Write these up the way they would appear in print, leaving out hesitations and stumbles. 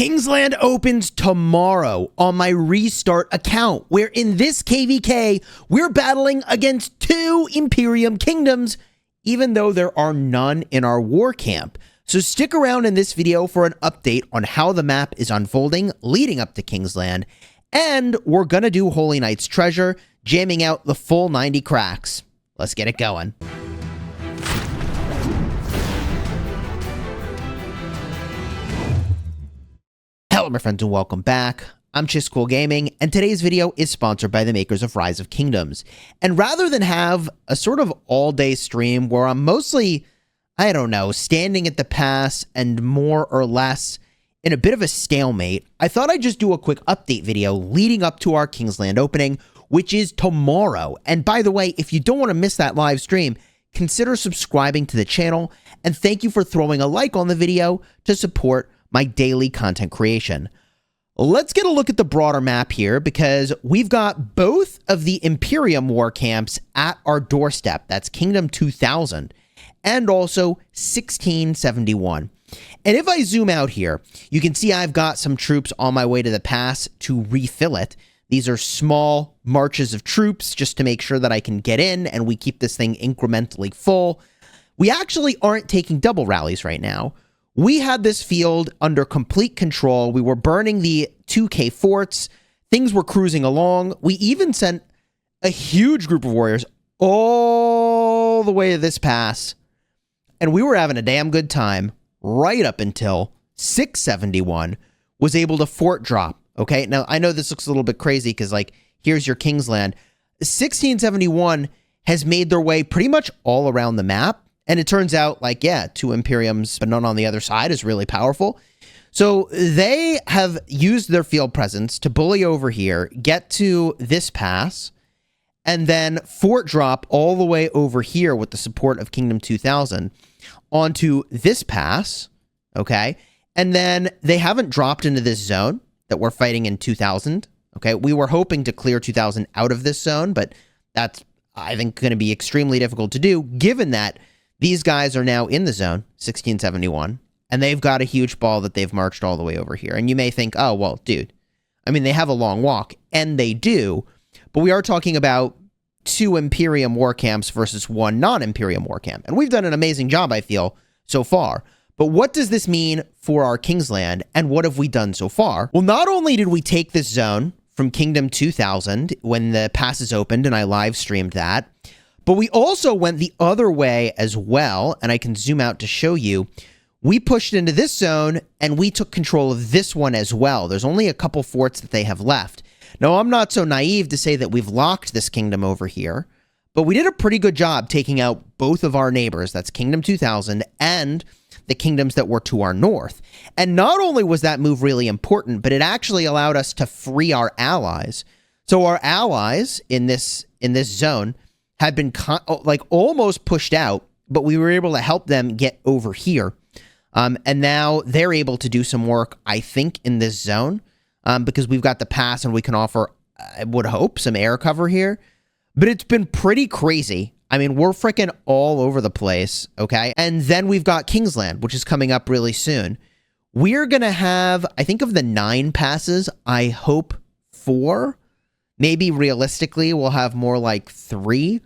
Kingsland opens tomorrow on my restart account, where in this KVK, we're battling against 2 Imperium kingdoms, even though there are none in our war camp. So stick around in this video for an update on how the map is unfolding leading up to Kingsland, and we're gonna do Holy Knight's Treasure, jamming out the full 90 cracks. Let's get it going. Hello my friends and welcome back. I'm Chisgule Gaming, and today's video is sponsored by the makers of Rise of Kingdoms. And rather than have a sort of all-day stream where I'm mostly, I don't know, standing at the pass and more or less in a bit of a stalemate, I thought I'd just do a quick update video leading up to our Kingsland opening, which is tomorrow. And by the way, if you don't want to miss that live stream, consider subscribing to the channel, and thank you for throwing a like on the video to support my daily content creation. Let's get a look at the broader map here, because we've got both of the Imperium war camps at our doorstep. That's Kingdom 2000 and also 1671. And if I zoom out here, you can see I've got some troops on my way to the pass to refill it. These are small marches of troops just to make sure that I can get in and we keep this thing incrementally full. We actually aren't taking double rallies right now. We had this field under complete control. We were burning the 2K forts. Things were cruising along. We even sent a huge group of warriors all the way to this pass. And we were having a damn good time right up until 671 was able to fort drop. Okay, now I know this looks a little bit crazy because, like, here's your Kingsland. 1671 has made their way pretty much all around the map. And it turns out, like, yeah, 2 Imperiums, but none on the other side is really powerful. So they have used their field presence to bully over here, get to this pass, and then fort drop all the way over here with the support of Kingdom 2000 onto this pass, okay? And then they haven't dropped into this zone that we're fighting in 2000, okay? We were hoping to clear 2000 out of this zone, but that's, I think, going to be extremely difficult to do, given that these guys are now in the zone, 1671, and they've got a huge ball that they've marched all the way over here. And you may think, oh, well, dude, I mean, they have a long walk, and they do, but we are talking about 2 Imperium war camps versus 1 non-Imperium war camp. And we've done an amazing job, I feel, so far. But what does this mean for our Kingsland, and what have we done so far? Well, not only did we take this zone from Kingdom 2000 when the passes opened, and I live streamed that, but we also went the other way as well, and I can zoom out to show you. We pushed into this zone, and we took control of this one as well. There's only a couple forts that they have left. Now, I'm not so naive to say that we've locked this kingdom over here, but we did a pretty good job taking out both of our neighbors. That's Kingdom 2000 and the kingdoms that were to our north. And not only was that move really important, but it actually allowed us to free our allies. So our allies in this zone had been like almost pushed out, but we were able to help them get over here. And now they're able to do some work, I think, in this zone, because we've got the pass and we can offer, I would hope, some air cover here. But it's been pretty crazy. I mean, we're freaking all over the place, okay? And then we've got Kingsland, which is coming up really soon. We're going to have, I think of the 9 passes, I hope 4. Maybe realistically, we'll have more like 3.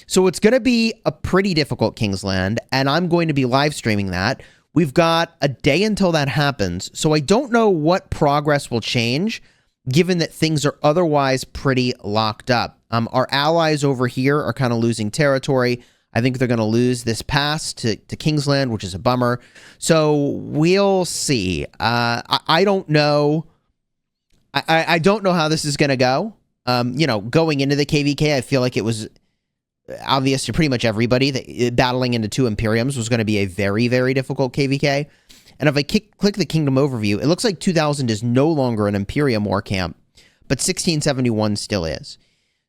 So it's going to be a pretty difficult Kingsland, and I'm going to be live streaming that. We've got a day until that happens, so I don't know what progress will change, given that things are otherwise pretty locked up. Our allies over here are kind of losing territory. I think they're going to lose this pass to Kingsland, which is a bummer. So we'll see. I don't know. I don't know how this is going to go. You know, going into the KVK, I feel like it was obvious to pretty much everybody that battling into 2 Imperiums was going to be a very, very difficult KVK. And if I click the Kingdom Overview, it looks like 2000 is no longer an Imperium war camp, but 1671 still is.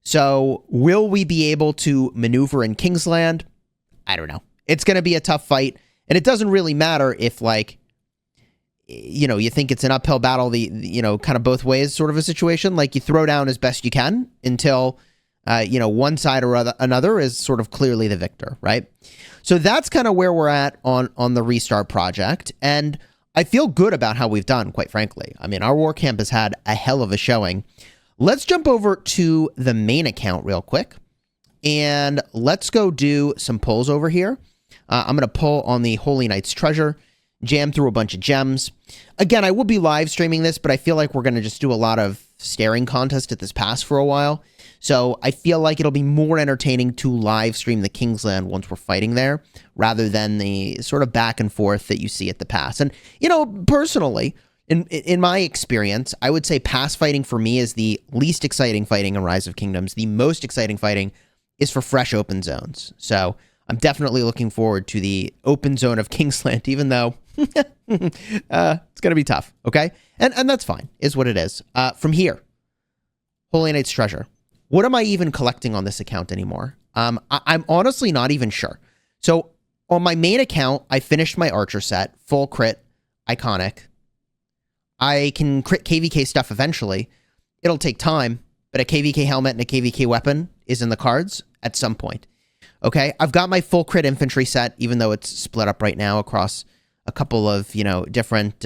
So will we be able to maneuver in Kingsland? I don't know. It's going to be a tough fight, and it doesn't really matter if, like, you know, you think it's an uphill battle, you know, kind of both ways sort of a situation. Like, you throw down as best you can until you know, one side or another is sort of clearly the victor, right? So that's kind of where we're at on the restart project. And I feel good about how we've done, quite frankly. I mean, our war camp has had a hell of a showing. Let's jump over to the main account real quick, and let's go do some pulls over here. I'm going to pull on the Holy Knight's Treasure, jam through a bunch of gems. Again, I will be live streaming this, but I feel like we're going to just do a lot of staring contest at this pass for a while. So I feel like it'll be more entertaining to live stream the Kingsland once we're fighting there, rather than the sort of back and forth that you see at the pass. And, you know, personally, in my experience, I would say pass fighting for me is the least exciting fighting in Rise of Kingdoms. The most exciting fighting is for fresh open zones. So I'm definitely looking forward to the open zone of Kingsland, even though it's going to be tough, okay? And that's fine, is what it is. From here, Holy Knight's Treasure. What am I even collecting on this account anymore? I'm honestly not even sure. So on my main account, I finished my Archer set, full crit, iconic. I can crit KVK stuff eventually. It'll take time, but a KVK helmet and a KVK weapon is in the cards at some point. Okay, I've got my full crit infantry set, even though it's split up right now across a couple of, you know, different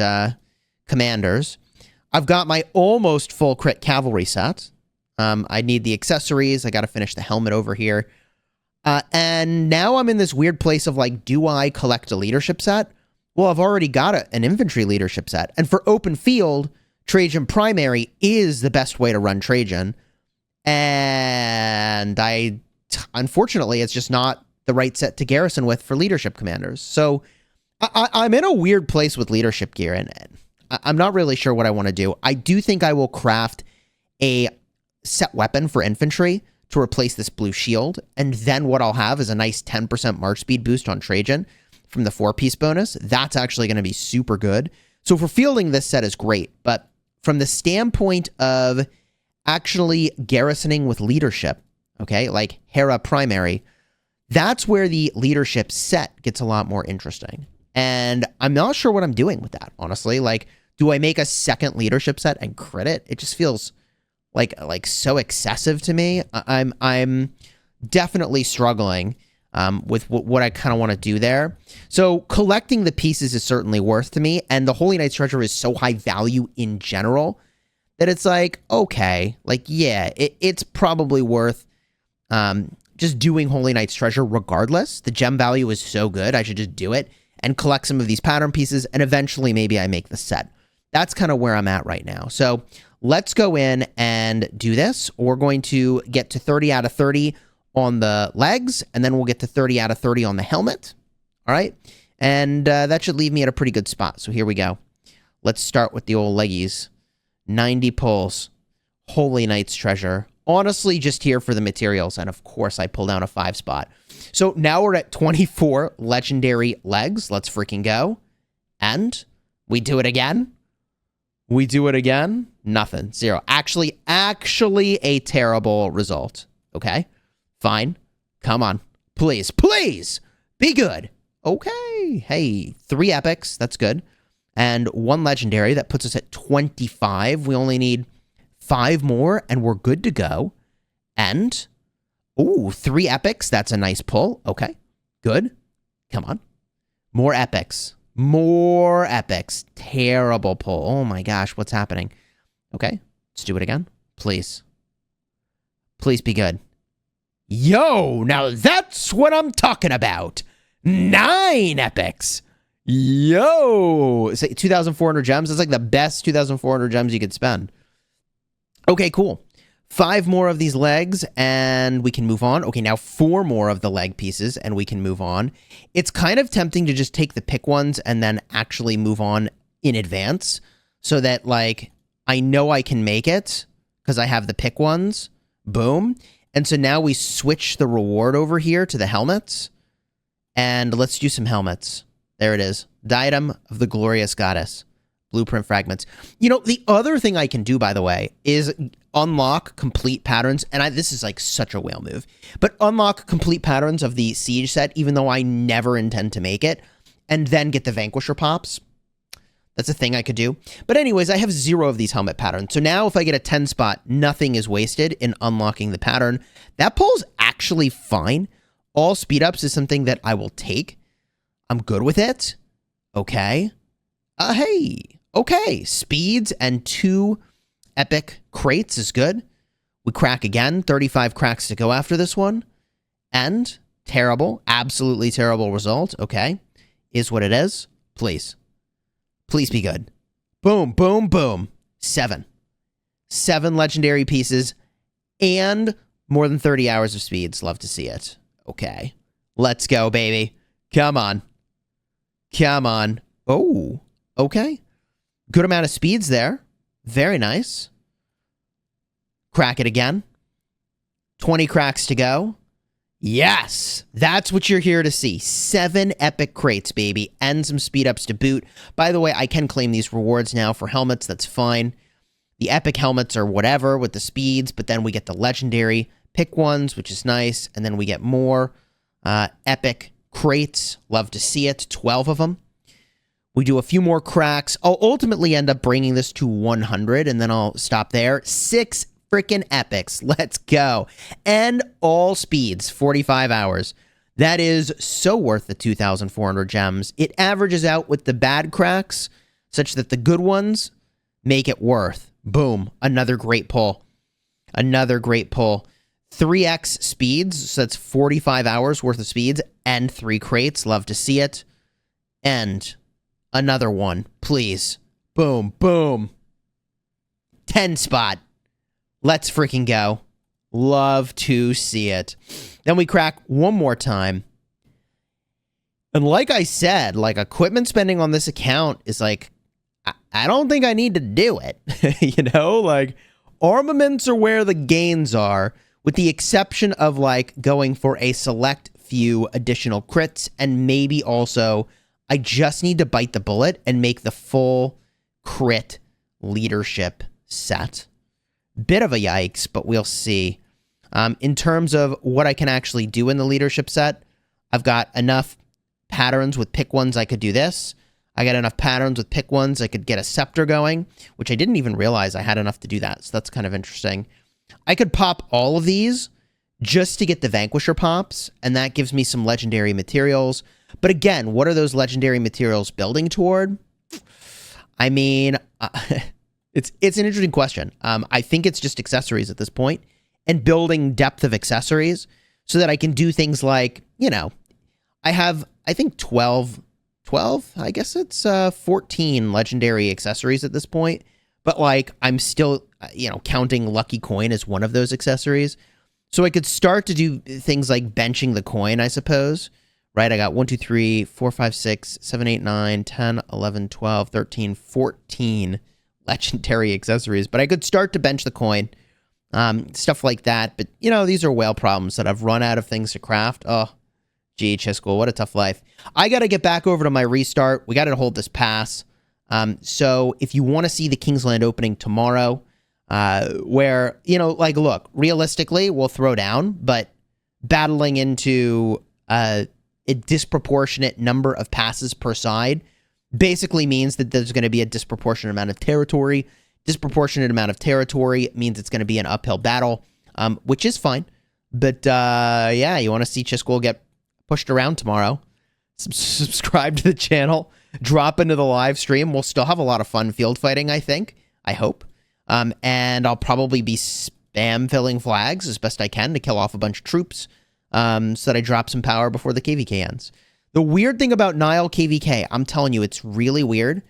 commanders. I've got my almost full crit cavalry set. I need the accessories. I got to finish the helmet over here. And now I'm in this weird place of like, do I collect a leadership set? Well, I've already got an infantry leadership set. And for open field, Trajan Primary is the best way to run Trajan. And unfortunately, it's just not the right set to garrison with for leadership commanders. So I'm in a weird place with leadership gear, and I'm not really sure what I want to do. I do think I will craft a set weapon for infantry to replace this blue shield, and then what I'll have is a nice 10% march speed boost on Trajan from the 4-piece bonus. That's actually going to be super good. So for fielding, this set is great, but from the standpoint of actually garrisoning with leadership, okay, like Hera Primary, that's where the leadership set gets a lot more interesting. And I'm not sure what I'm doing with that, honestly. Like, do I make a second leadership set and crit it? It just feels like so excessive to me. I'm definitely struggling with what I kind of want to do there. So collecting the pieces is certainly worth to me, and the Holy Knight's Treasure is so high value in general that it's like, okay, like, yeah, it's probably worth just doing Holy Knight's Treasure regardless. The gem value is so good, I should just do it and collect some of these pattern pieces, and eventually maybe I make the set. That's kind of where I'm at right now. So let's go in and do this. We're going to get to 30 out of 30 on the legs, and then we'll get to 30 out of 30 on the helmet. All right? And that should leave me at a pretty good spot. So here we go. Let's start with the old leggies. 90 pulls. Holy Knight's Treasure. Honestly, just here for the materials, and of course, I pull down a 5 spot. So now we're at 24 legendary legs. Let's freaking go. And we do it again. We do it again. Nothing. 0. Actually a terrible result. Okay? Fine. Come on. Please. Please! Be good. Okay. Hey, 3 epics. That's good. And 1 legendary. That puts us at 25. We only need 5 more, and we're good to go. And, ooh, 3 epics. That's a nice pull. Okay. Good. Come on. More epics. More epics. Terrible pull. Oh my gosh, what's happening? Okay, let's do it again. Please. Please be good. Yo, now that's what I'm talking about. 9 epics. Yo. Say 2,400 gems. That's like the best 2,400 gems you could spend. Okay, cool. 5 more of these legs, and we can move on. Okay, now 4 more of the leg pieces, and we can move on. It's kind of tempting to just take the pick ones and then actually move on in advance so that, like, I know I can make it because I have the pick ones. Boom. And so now we switch the reward over here to the helmets, and let's do some helmets. There it is. Diadem of the Glorious Goddess. Blueprint fragments. You know, the other thing I can do, by the way, is unlock complete patterns. And this is like such a whale move. But unlock complete patterns of the Siege set, even though I never intend to make it. And then get the Vanquisher pops. That's a thing I could do. But anyways, I have 0 of these helmet patterns. So now if I get a 10 spot, nothing is wasted in unlocking the pattern. That pull's actually fine. All speed ups is something that I will take. I'm good with it. Okay. Hey, okay. Speeds and 2 epic crates is good. We crack again. 35 cracks to go after this one. And terrible, absolutely terrible result. Okay, is what it is. Please. Please be good. Boom, boom, boom. 7. 7 legendary pieces and more than 30 hours of speeds. Love to see it. Okay. Let's go, baby. Come on. Come on. Oh, okay. Good amount of speeds there. Very nice. Crack it again. 20 cracks to go. Yes, that's what you're here to see. 7 epic crates, baby, and some speed ups to boot. By the way, I can claim these rewards now for helmets. That's fine. The epic helmets are whatever with the speeds, but then we get the legendary pick ones, which is nice. And then we get more epic crates. Love to see it. 12 of them. We do a few more cracks. I'll ultimately end up bringing this to 100, and then I'll stop there. 6 freaking epics. Let's go. And all speeds, 45 hours. That is so worth the 2,400 gems. It averages out with the bad cracks such that the good ones make it worth. Boom. Another great pull. Another great pull. 3x speeds, so that's 45 hours worth of speeds and 3 crates. Love to see it. And another one, please. Boom, boom. 10 spot. Let's freaking go. Love to see it. Then we crack one more time. And like I said, like equipment spending on this account is like, I don't think I need to do it. You know, like armaments are where the gains are, with the exception of like going for a select few additional crits. And maybe also I just need to bite the bullet and make the full crit leadership set. Bit of a yikes, but we'll see. In terms of what I can actually do in the leadership set, I've got enough patterns with pick ones I could do this. I got enough patterns with pick ones I could get a scepter going, which I didn't even realize I had enough to do that, so that's kind of interesting. I could pop all of these just to get the Vanquisher pops, and that gives me some legendary materials. But again, what are those legendary materials building toward? I mean... It's an interesting question. I think it's just accessories at this point and building depth of accessories so that I can do things like, you know, I have, I think 12, I guess it's 14 legendary accessories at this point. But like, I'm still, you know, counting Lucky Coin as one of those accessories. So I could start to do things like benching the coin, I suppose. Right? I got 1, 2, 3, 4, 5, 6, 7, 8, 9, 10, 11, 12, 13, 14 legendary accessories, but I could start to bench the coin, stuff like that. But, you know, these are whale problems that I've run out of things to craft. Oh, gee, Chisgule, what a tough life. I got to get back over to my restart. We got to hold this pass. So if you want to see the Kingsland opening tomorrow, where, you know, like, look, realistically, we'll throw down, but battling into a disproportionate number of passes per side basically means that there's going to be a disproportionate amount of territory. Disproportionate amount of territory means it's going to be an uphill battle, which is fine. But, yeah, you want to see Chisgule get pushed around tomorrow. Subscribe to the channel. Drop into the live stream. We'll still have a lot of fun field fighting, I think. I hope. And I'll probably be spam filling flags as best I can to kill off a bunch of troops so that I drop some power before the KVK ends. The weird thing about Nile KVK, I'm telling you, it's really weird,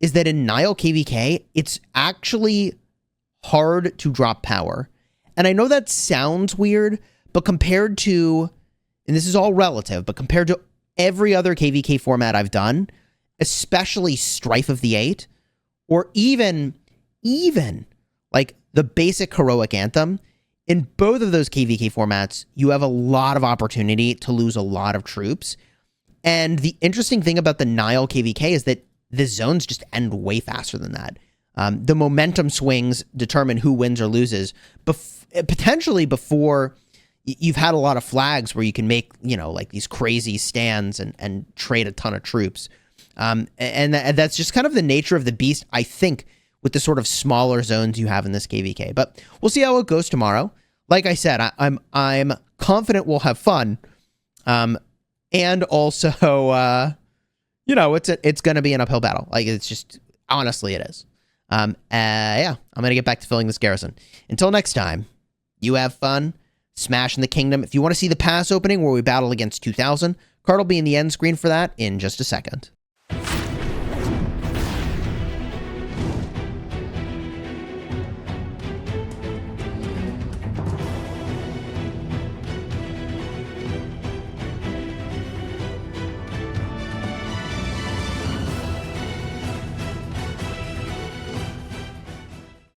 is that in Nile KVK, it's actually hard to drop power. And I know that sounds weird, but compared to, and this is all relative, but compared to every other KVK format I've done, especially Strife of the Eight, or even like the basic Heroic Anthem, in both of those KVK formats, you have a lot of opportunity to lose a lot of troops. And the interesting thing about the Nile KVK is that the zones just end way faster than that. The momentum swings determine who wins or loses, potentially before you've had a lot of flags where you can make, you know, like these crazy stands and trade a ton of troops. And that's just kind of the nature of the beast, I think, with the sort of smaller zones you have in this KVK. But we'll see how it goes tomorrow. Like I said, I'm confident we'll have fun. And also, you know, it's going to be an uphill battle. Like, it's just, honestly, it is. Yeah, I'm going to get back to filling this garrison. Until next time, you have fun smashing the kingdom. If you want to see the pass opening where we battle against 2000, card will be in the end screen for that in just a second.